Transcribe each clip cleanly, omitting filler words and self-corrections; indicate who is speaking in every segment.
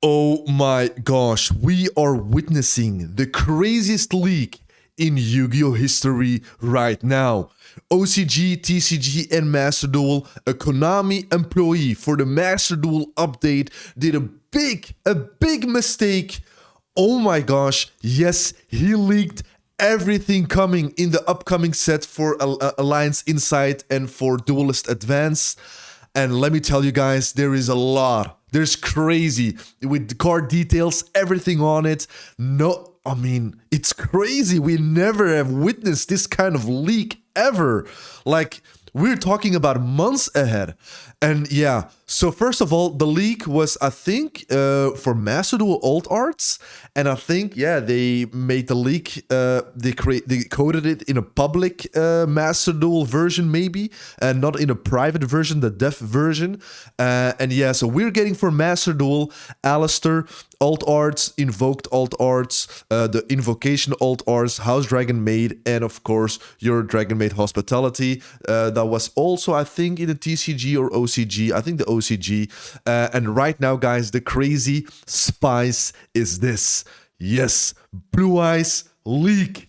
Speaker 1: Oh my gosh, we are witnessing the craziest leak in Yu-Gi-Oh history right now. OCG, TCG, and Master Duel, a Konami employee for the Master Duel update, did a big mistake. Oh my gosh, yes, he leaked everything coming in the upcoming set for Alliance Insight and for Duelist Advance. And let me tell you guys, there is a lot. There's crazy with the card details, everything on it. No, I mean, it's crazy. We never have witnessed this kind of leak ever. Like, we're talking about months ahead. And yeah, so first of all, the leak was, I think, for Master Duel Alt Arts. And I think, yeah, they made the leak, they coded it in a public Master Duel version, maybe, and not in a private version, the dev version. And yeah, so we're getting for Master Duel, Alistair, Alt Arts, Invoked Alt Arts, the Invocation Alt Arts, House Dragon Maid, and of course, your Dragon Maid Hospitality. That was also, I think, in the TCG or OCG. I think the OCG. And right now, guys, the crazy spice is this. Yes, Blue Eyes leak.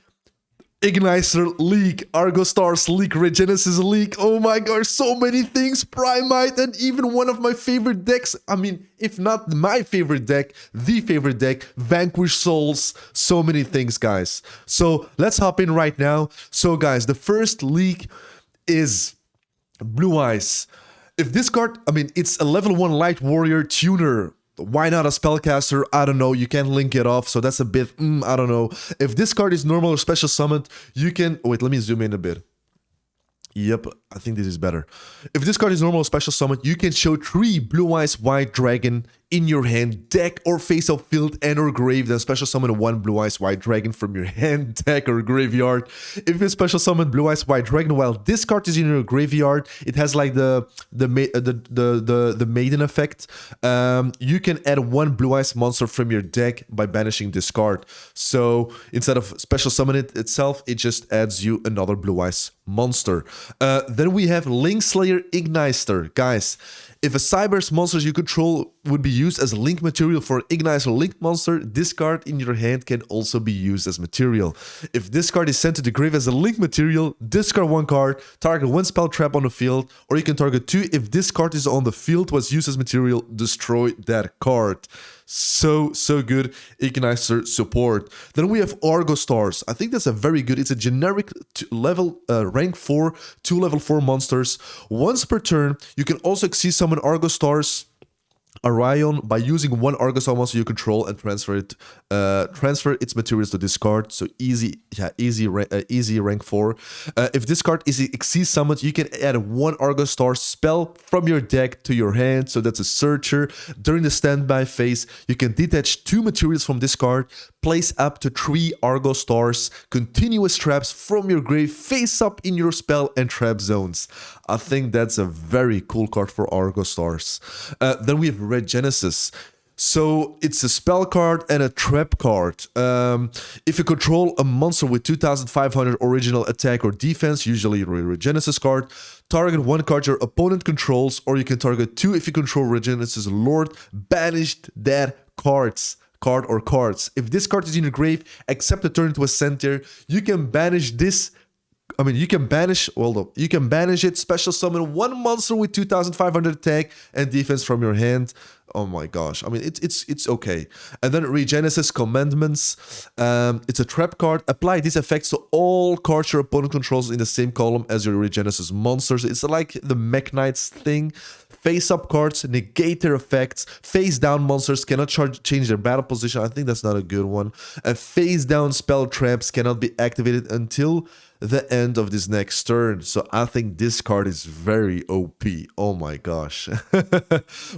Speaker 1: Ignister leak, Argostars leak, Regenesis leak. Oh my gosh, so many things. Primite, and even one of my favorite decks. I mean, if not my favorite deck, the favorite deck, Vanquish Souls. So many things, guys. So let's hop in right now. So guys, the first leak is Blue Eyes. If this card, I mean, it's a level 1 Light Warrior tuner. Why not a spellcaster? I don't know. You can't link it off, so that's a bit, I don't know. If this card is normal or special summoned, you can... Wait, let me zoom in a bit. Yep, I think this is better. If this card is normal or special summoned, you can show 3 Blue Eyes White Dragon in your hand, deck, or face-up field and or grave. Then special summon 1 Blue Eyes White Dragon from your hand, deck, or graveyard. If you special summon Blue Eyes White Dragon while this card is in your graveyard, it has like the maiden effect. You can add 1 Blue Eyes monster from your deck by banishing this card. So instead of special summon it itself, it just adds you another Blue Eyes monster. Then we have Linkslayer Ignister. Guys, if a Cyber's monsters you control would be used as link material for Ignister Link monster, this card in your hand can also be used as material. If this card is sent to the grave as a link material, discard 1 card, target 1 spell trap on the field, or you can target 2. If this card is on the field, was used as material, destroy that card. So good Ignister support. Then we have Argostars. I think that's a very good, it's a generic level rank 4, 2 level 4 monsters. Once per turn, you can also exceed summon Argostars Orion by using 1 Argostar monster you control and transfer its materials to this card. So easy rank 4. If this card is exceeds summoned, you can add 1 Argostar spell from your deck to your hand. So that's a searcher. During the standby phase, you can detach 2 materials from this card, place up to 3 Argostars, continuous traps from your grave face up in your spell and trap zones. I think that's a very cool card for Argostars. Then we have Regenesis. So it's a spell card and a trap card. If you control a monster with 2500 original attack or defense, usually a Regenesis card, target 1 card your opponent controls, or you can target 2 if you control Regenesis Lord, banished that card or cards. If this card is in your grave, except the turn to a center, you can banish this. I mean, you can banish it, special summon 1 monster with 2500 attack and defense from your hand. Oh my gosh. I mean, it's okay. And then Regenesis Commandments. It's a trap card. Apply these effects to all cards your opponent controls in the same column as your Regenesis monsters. It's like the Mechanites thing. Face-up cards negate their effects. Face-down monsters cannot change their battle position. I think that's not a good one. And face-down spell traps cannot be activated until the end of this next turn. So I think this card is very OP. Oh my gosh.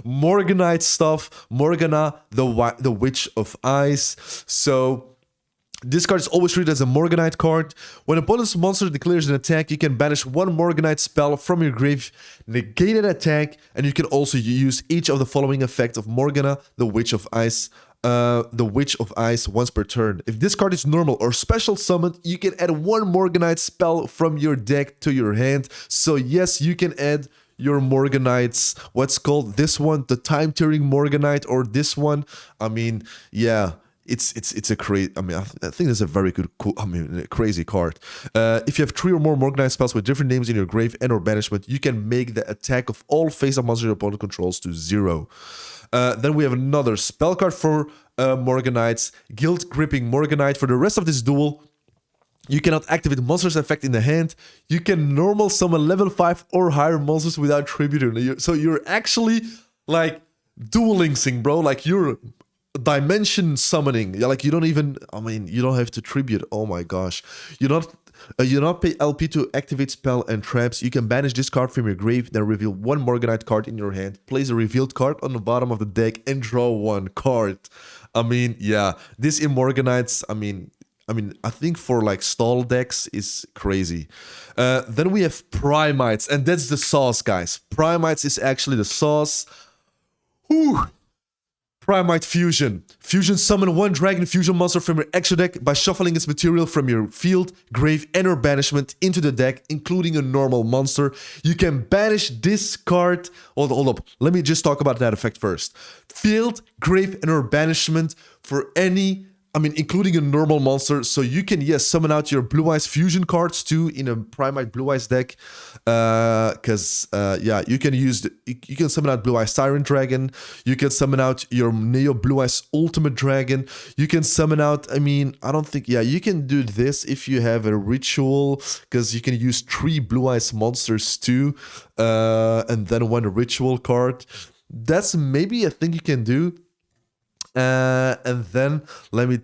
Speaker 1: Morganite stuff. Morgana, the Witch of Ice. So this card is always treated as a Morganite card. When opponent's monster declares an attack, you can banish 1 Morganite spell from your grave, negate an attack, and you can also use each of the following effects of Morgana, the Witch of Ice. Once per turn. If this card is normal or special summoned, you can add 1 Morganite spell from your deck to your hand. So yes, you can add your Morganites. What's called this one, the time tearing Morganite, or this one. I mean, yeah. It's a crazy. I mean, I think it's a very good, cool. I mean, a crazy card. If you have 3 or more Morganite spells with different names in your grave and/or banishment, you can make the attack of all face-up monsters your opponent controls to 0. Then we have another spell card for Morganites, Guild Gripping Morganite. For the rest of this duel, you cannot activate monsters effect in the hand. You can normal summon level 5 or higher monsters without tribute. So you're actually like dual linksing, bro. Like you're dimension summoning. Like you don't even, I mean, you don't have to tribute. Oh my gosh. You not pay LP to activate spell and traps. You can banish this card from your grave, then reveal 1 Morganite card in your hand, place a revealed card on the bottom of the deck, and draw 1 card. I mean, yeah, this in Morganites, I mean, I think for like stall decks is crazy. Then we have Primites, and that's the sauce, guys. Primites is actually the sauce. Whew. Primite Fusion. Fusion summon 1 Dragon Fusion monster from your extra deck by shuffling its material from your field, grave, and or banishment into the deck, including a normal monster. You can banish this card. Hold up. Let me just talk about that effect first. Field, grave, and or banishment for any, I mean, including a normal monster. So you can, yes, summon out your Blue Eyes Fusion cards too in a Primite Blue Eyes deck. Yeah, you can summon out Blue Eyes Siren Dragon. You can summon out your Neo Blue Eyes Ultimate Dragon. You can summon out, I mean, I don't think, yeah, you can do this if you have a ritual, because you can use 3 Blue Eyes monsters too, and then 1 ritual card. That's maybe a thing you can do. And then let me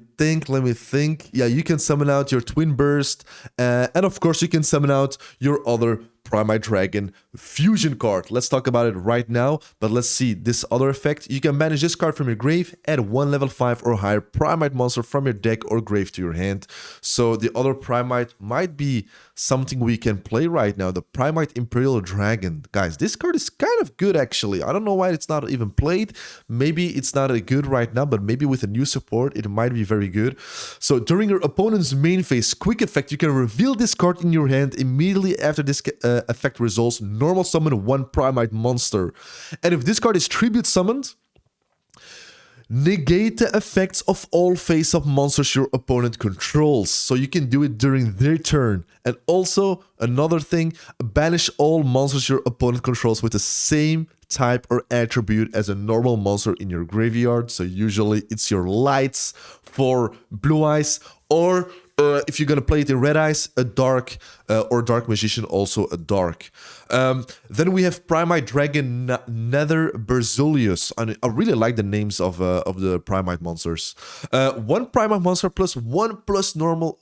Speaker 1: think. Yeah, you can summon out your Twin Burst, and of course you can summon out your other Primite Dragon Fusion card. Let's talk about it right now, but let's see this other effect. You can banish this card from your grave, add 1 level 5 or higher Primite monster from your deck or grave to your hand. So the other Primite might be something we can play right now, the Primite Imperial Dragon. Guys, this card is kind of good actually. I don't know why it's not even played. Maybe it's not a good right now, but maybe with a new support it might be very good. So during your opponent's main phase quick effect, you can reveal this card in your hand. Immediately after this effect resolves, normal summon 1 Primite monster. And if this card is tribute summoned, negate the effects of all face-up monsters your opponent controls. So you can do it during their turn. And also, another thing, banish all monsters your opponent controls with the same type or attribute as a normal monster in your graveyard. So usually it's your lights for Blue Eyes, or if you're gonna play it in Red Eyes, a dark or Dark Magician, also a dark. Then we have Primite Dragon Nether Berzulius. I really like the names of the Primite monsters. 1 Primite monster plus 1 plus normal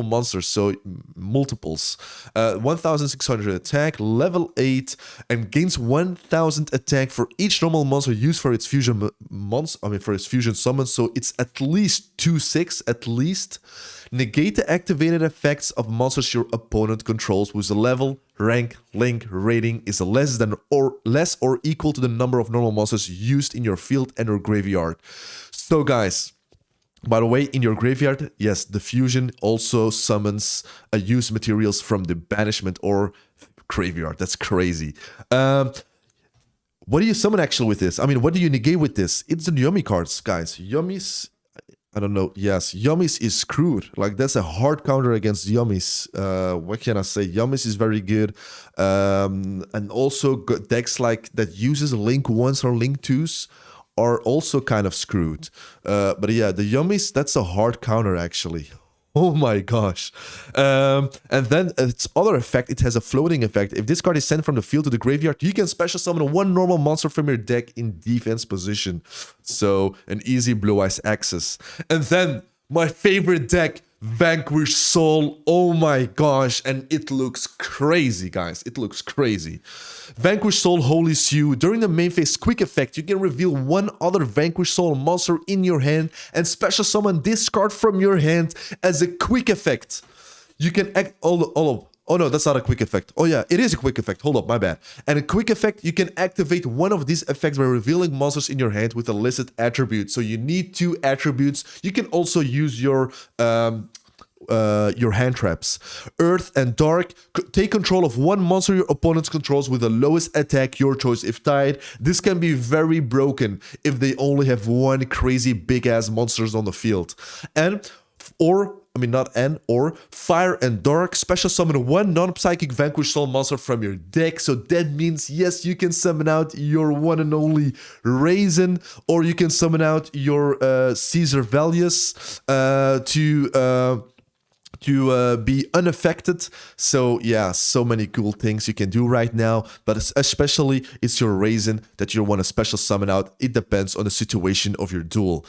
Speaker 1: monsters, so multiples. 1600 attack, level 8, and gains 1000 attack for each normal monster used for its fusion for its fusion summon. So it's at least 2/6 at least. Negate the activated effects of monsters your opponent controls whose level, rank, link, rating is less or equal to the number of normal monsters used in your field and or graveyard. So guys, by the way, in your graveyard, yes, the fusion also summons used materials from the banishment or graveyard. That's crazy. What do you summon actually with this? I mean, what do you negate with this? It's the Yummy cards, guys. Yummy's, I don't know. Yes, Yummy's is screwed. Like, that's a hard counter against Yummy's. What can I say? Yummy's is very good. And also decks like that uses Link 1s or Link 2s are also kind of screwed. But yeah, the Yummies, that's a hard counter actually. Oh my gosh. And then its other effect, it has a floating effect. If this card is sent from the field to the graveyard, you can special summon 1 normal monster from your deck in defense position. So an easy Blue Eyes access. And then my favorite deck, Vanquish Soul. Oh my gosh, and it looks crazy, guys. It looks crazy. Vanquish Soul Holy Sue. During the main phase quick effect, you can reveal 1 other Vanquish Soul monster in your hand and special summon this card from your hand as a quick effect. You can act oh no, that's not a quick effect. Oh yeah, it is a quick effect. Hold up, my bad. And a quick effect, you can activate 1 of these effects by revealing monsters in your hand with a listed attribute. So you need 2 attributes. You can also use your your hand traps. Earth and Dark, take control of one monster your opponent controls with the lowest attack, your choice if tied. This can be very broken if they only have one crazy big ass monsters on the field. Or Fire and Dark, special summon one non-psychic Vanquish Soul monster from your deck. So that means, yes, you can summon out your one and only Raisin, or you can summon out your Caesar Valius to be unaffected. So yeah, so many cool things you can do right now, but especially it's your Raisin that you want to special summon out. It depends on the situation of your duel.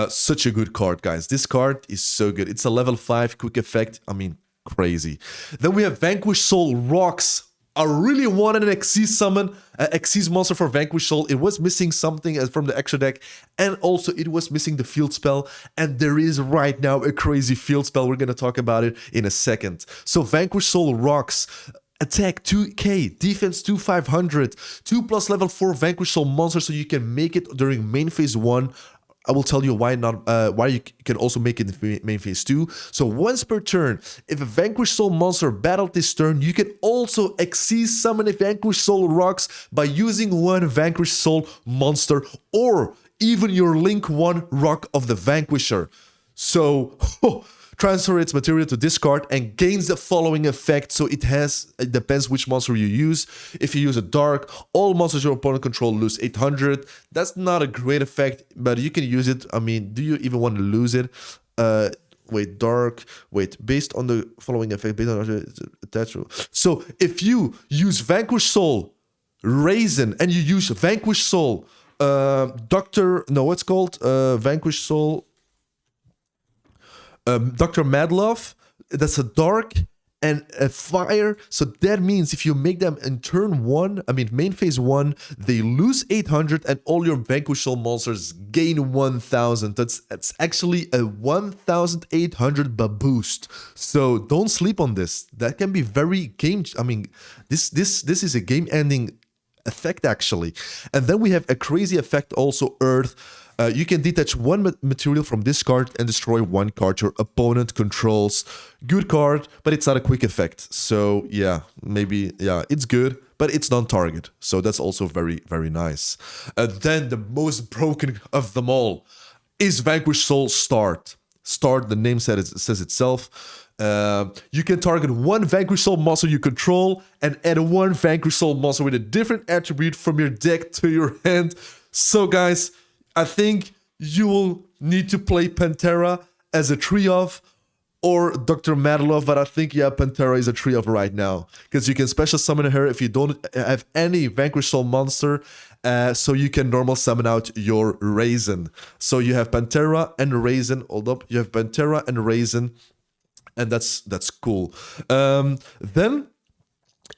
Speaker 1: Such a good card, guys. This card is so good. It's a level 5 quick effect. I mean, crazy. Then we have Vanquish Soul Rocks. I really wanted an Xyz summon, Xyz monster for Vanquish Soul. It was missing something from the extra deck, and also it was missing the field spell, and there is right now a crazy field spell. We're going to talk about it in a second. So Vanquish Soul Rocks. Attack 2k, defense 2500, 2+ level 4 Vanquish Soul monster, so you can make it during main phase 1. I will tell you why you can also make it in main phase 2. So once per turn, if a Vanquish Soul monster battled this turn, you can also Xyz summon a Vanquish Soul Rocks by using one Vanquish Soul monster or even your Link 1 Rock of the Vanquisher. So transfer its material to discard and gains the following effect. So it depends which monster you use. If you use a Dark, all monsters your opponent control lose 800. That's not a great effect, but you can use it. I mean, do you even want to lose it? Based on the following effect, based on attached. So if you use Vanquish Soul, Raisin, and you use Vanquish Soul, Vanquish Soul, Dr. Madlove, that's a Dark and a Fire. So that means if you make them in turn 1, main phase 1, they lose 800 and all your Vanquish Soul monsters gain 1000. That's actually a 1800 boost. So don't sleep on this. That can be very this is a game-ending effect actually. And then we have a crazy effect also, Earth. You can detach one material from this card and destroy one card your opponent controls. Good card, but it's not a quick effect. So yeah, it's good, but it's non-target. So that's also very, very nice. Then the most broken of them all is Vanquish Soul Start. Start, the name says itself. You can target one Vanquish Soul monster you control and add one Vanquish Soul monster with a different attribute from your deck to your hand. So guys, I think you will need to play Pantera as a three-of or Dr. Madlove, but I think, Pantera is a three-of right now. Because you can special summon her if you don't have any Vanquish Soul monster, so you can normal summon out your Raisin. So you have Pantera and Raisin. Hold up, you have Pantera and Raisin, and that's cool. Then,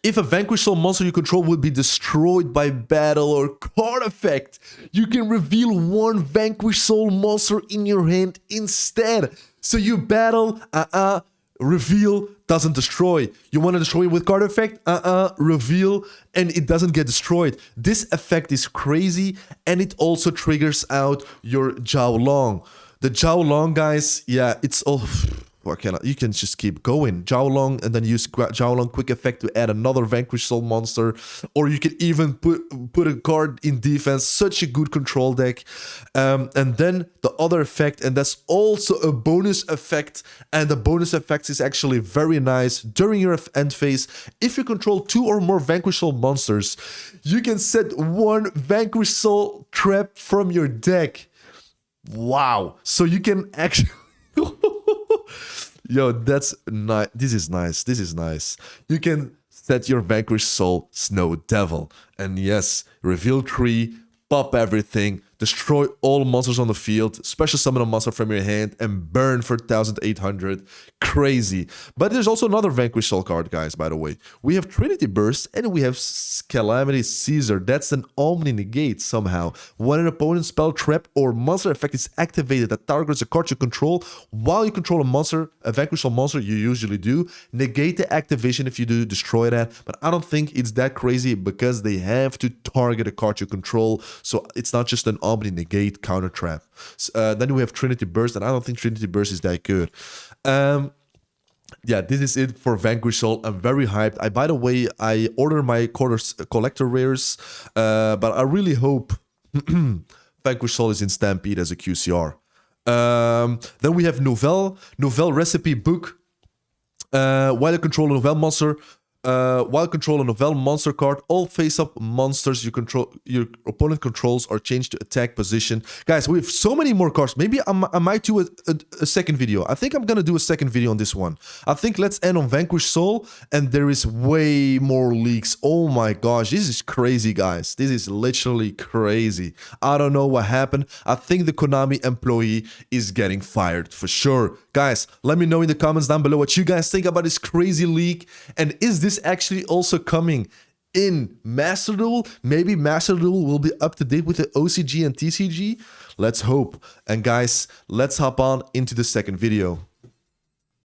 Speaker 1: if a Vanquish Soul monster you control will be destroyed by battle or card effect, you can reveal one Vanquish Soul monster in your hand instead. So you battle, reveal, doesn't destroy. You want to destroy it with card effect, reveal, and it doesn't get destroyed. This effect is crazy, and it also triggers out your Yugioh Long. The Yugioh Long, guys, it's all... You can just keep going. Yugioh Long and then use Yugioh Long quick effect to add another Vanquish Soul monster. Or you can even put a card in defense. Such a good control deck. And then the other effect, and that's also a bonus effect. And the bonus effect is actually very nice. During your end phase, if you control 2 or more Vanquish Soul monsters, you can set one Vanquish Soul trap from your deck. Wow. So you can actually... Yo, that's nice. This is nice. You can set your Vanquish Soul Snow Devil. And yes, reveal 3, pop everything, destroy all monsters on the field, special summon a monster from your hand, and burn for 1800. Crazy. But there's also another Vanquish Soul card, guys, by the way. We have Trinity Burst, and we have Calamity Caesar. That's an Omni Negate somehow. When an opponent's spell, trap, or monster effect is activated that targets a card you control, while you control a Vanquish Soul monster, you usually do, negate the activation if you do destroy that. But I don't think it's that crazy because they have to target a card you control. So it's not just an Omni Negate counter trap. Then we have Trinity Burst, and I don't think Trinity Burst is that good. yeah, this is it for Vanquish Soul. I'm very hyped. By the way, I ordered my collector rares, but I really hope Vanquish Soul is in Stampede as a QCR. Then we have Nouvelle recipe book. While you control a Nouvelle monster, while control a Nouvelle monster card, all face-up monsters your opponent controls are changed to attack position. Guys, we have so many more cards. Maybe I might do a second video. I think I'm gonna do a second video on this one. I think let's end on Vanquish Soul, and there is way more leaks. Oh my gosh, this is crazy, guys. This is literally crazy. I don't know what happened. I think the Konami employee is getting fired for sure. Guys, let me know in the comments down below what you guys think about this crazy leak, and is this actually also coming in Master Duel? Maybe Master Duel will be up to date with the OCG and TCG? Let's hope. And guys, let's hop on into the second video.